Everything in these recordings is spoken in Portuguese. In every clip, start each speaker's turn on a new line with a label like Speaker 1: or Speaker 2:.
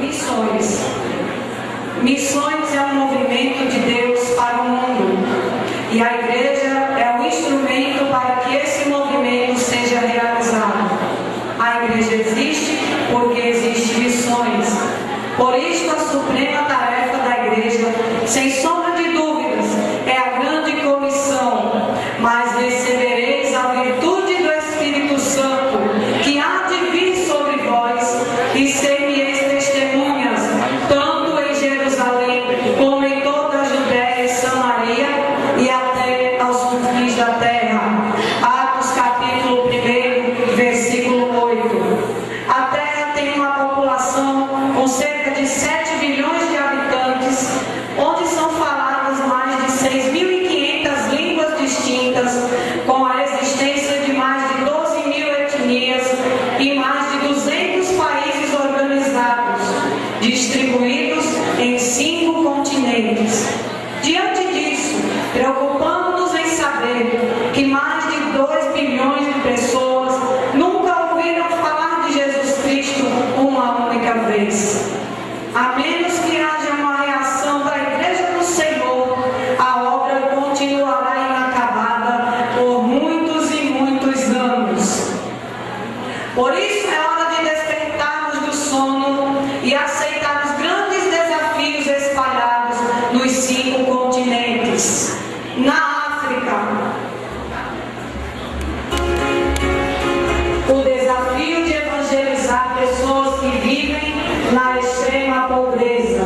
Speaker 1: Missões. Missões é um movimento de Deus para o mundo. E a igreja é o instrumento para que esse movimento seja realizado. A igreja existe porque existem missões. Por isso, a suprema tarefa da igreja, sem sombra de dúvidas, é a grande comissão. Mas recebereis a virtude do Espírito Santo, que há de vir sobre vós, e ser-me-eis testemunhas, tanto em Jerusalém, como em toda a Judéia e Samaria, e até aos confins da terra. Atos capítulo 1, versículo 8. A terra tem uma população com cerca de 7 bilhões de habitantes, onde são faladas mais de 6.500 línguas distintas, com a existência de mais de 12.000 etnias e mais de 200 países organizados, distribuídos em 5 continentes. Diante disso, preocupamos-nos em saber que mais de 2 bilhões de pessoas nunca ouviram falar de Jesus Cristo uma única vez. A menos que haja uma reação da Igreja do Senhor, a obra continuará inacabada por muitos e muitos anos. Por isso é hora de despertarmos do sono e aceitar os grandes desafios espalhados nos 5 continentes. Na África, o desafio de evangelizar pessoas que vivem na extrema pobreza.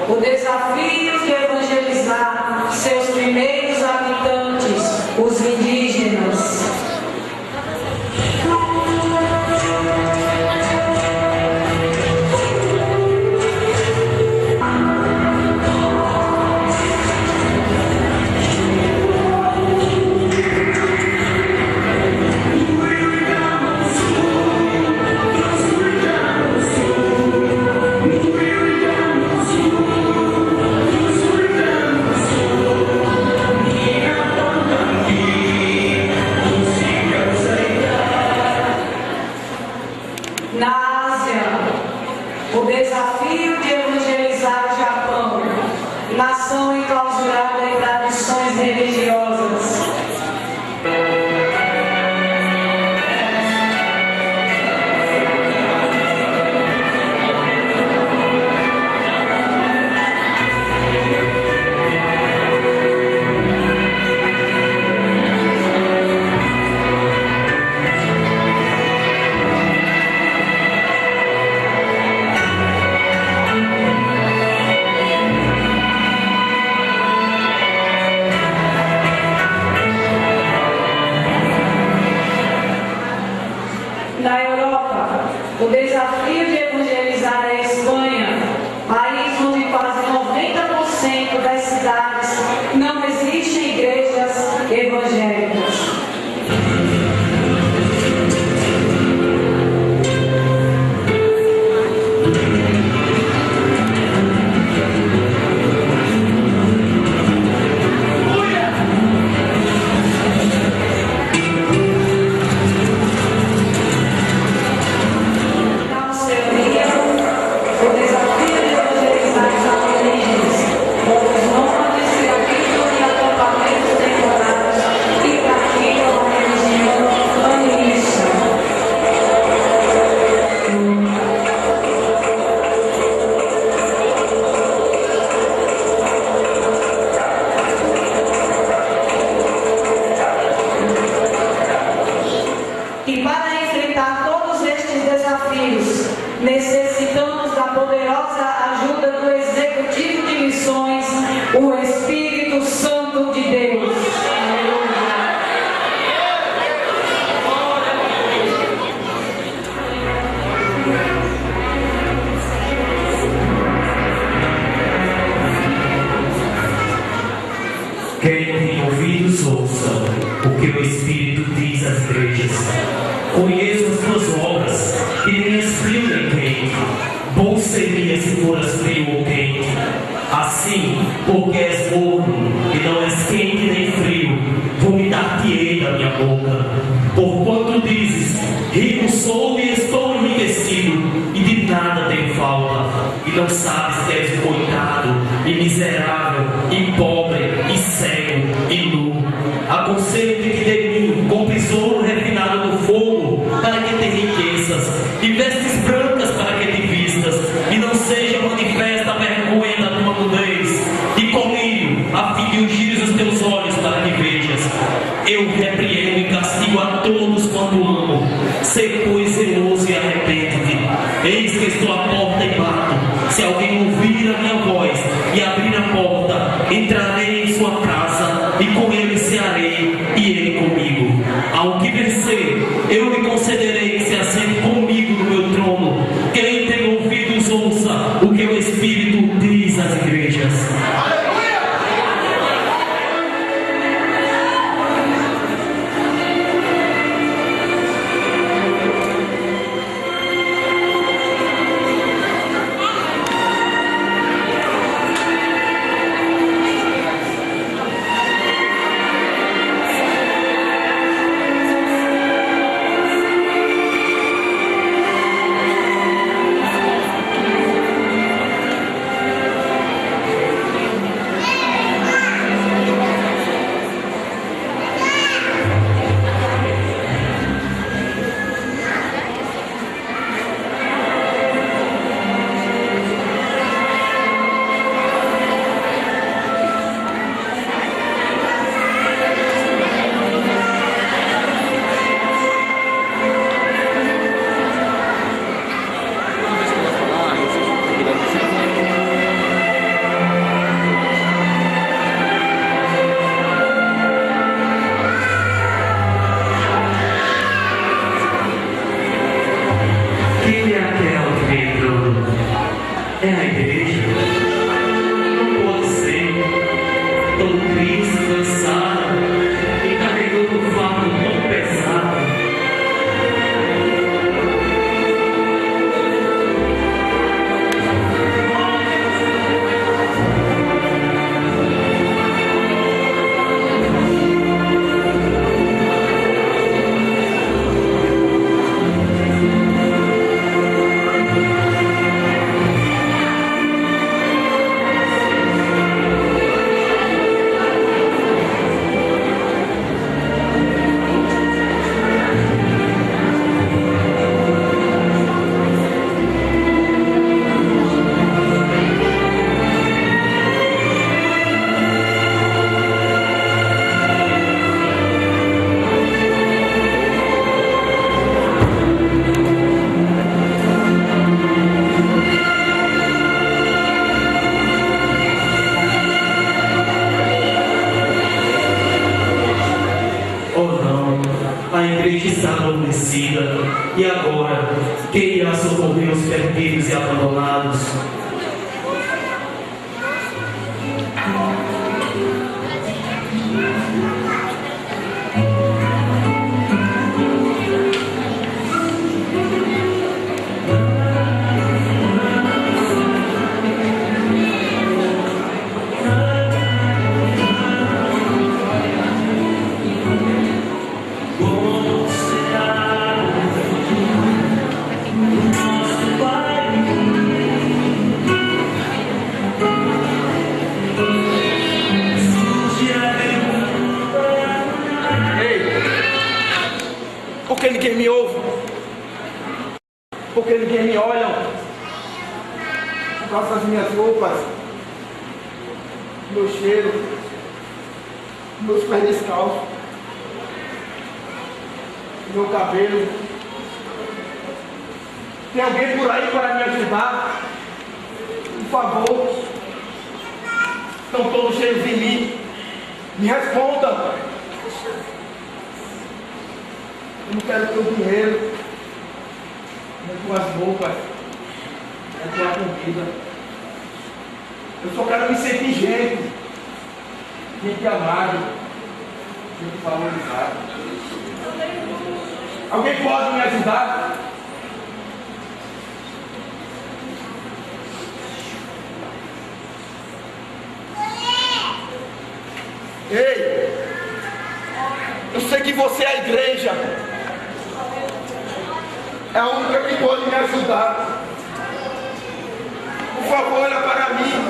Speaker 1: O desafio de evangelizar seus primeiros habitantes, os indígenas. Na Ásia, o desafio de evangelizar o Japão, nação enclausurada em tradições religiosas. Na Europa, o desafio de evangelizar a Espanha, país onde quase 90% das cidades não existem igrejas evangélicas. E para enfrentar todos estes desafios, necessitamos da poderosa ajuda do Executivo de Missões, o Espírito Santo de Deus.
Speaker 2: Quem tem ouvidos, ouça o que o Espírito diz às igrejas. Conheço as tuas obras, que nem és frio nem quente. Bom seria se foras frio ou quente. Assim, porque és morno e não és quente nem frio, vomitar-te-ei da minha boca. Porquanto dizes, rico sou e estou enriquecido, e de nada tenho falta, e não sabes que és coitado, e miserável, e pobre, e cego, e nu. Aconselho-te que de mim compres ouro refinado no fogo, para que te enriqueças, e vestes brancas para que te vistas, e não seja manifesta a vergonha da tua nudez, e colírio, a fim de ungires os teus olhos para que vejas. Eu repreendo e castigo a todos quanto amo. Sê, pois, zeloso e arrepende-te. Eis que estou à porta e bato. Se alguém ouvir a minha voz e abrir a porta, entrarei em sua casa e com ele cearei e ele comigo. Ao que vencer, eu lhe concederei que se assente comigo no meu trono. Quem tem ouvidos, ouça o que o Espírito diz às igrejas. É a igreja? Não pode ser. Tão triste, cansada e carregando um fardo tão pesado. E agora, quem irá socorrer os perdidos e abandonados?
Speaker 3: Porque ninguém me ouve, porque ninguém me olha, por causa das minhas roupas, meu cheiro, meus pés descalços, meu cabelo. Tem alguém por aí para me ajudar? Por favor. Estão todos cheios de mim. Me responda. Eu não quero teu dinheiro, nem tuas roupas, nem tua comida. Eu só quero me sentir gente. gente amado, gente valorizado. Alguém pode me ajudar? Ei, eu sei que você é a igreja, é a única que pode me ajudar. Por favor, olha para mim.